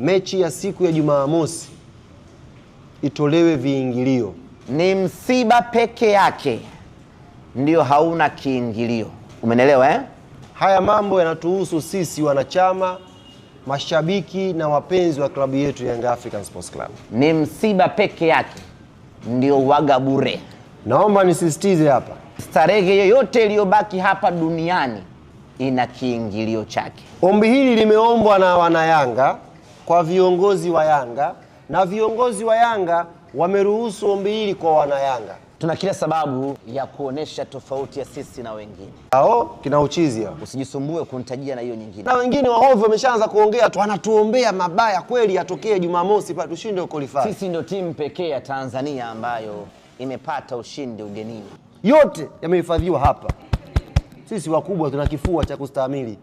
mechi ya siku ya Jumamosi itolewe viingilio. Ni msiba peke yake ndio hauna kiingilio. Umenelewa eh? Haya mambo yanatuhusu sisi wanachama, mashabiki na wapenzi wa klabu yetu Young African Sports Club. Ni msiba peke yake ndio waga bure. Naomba nisisitize hapa, starehe yoyote iliyobaki hapa duniani ina kiingilio chake. Ombi hili limeombwa na wanayanga kwa viongozi wa Yanga, na viongozi wa Yanga wameruhusu ombi hili kwa wanayanga. Tuna kila sababu ya kuonesha tofauti ya sisi na wengine. Kina uchizi hao. Usijisumbue kunitajia na hiyo nyingine. Na wengine waovu wameshaanza kuongea tu, anatuombea mabaya kweli yatokee Jumamosi pa tushinde qualify. Sisi ndio timu pekee ya Tanzania ambayo imepata ushindi ugenini. Yote yamehifadhiwa hapa. Sisi wakubwa tuna kifua cha kustahimili.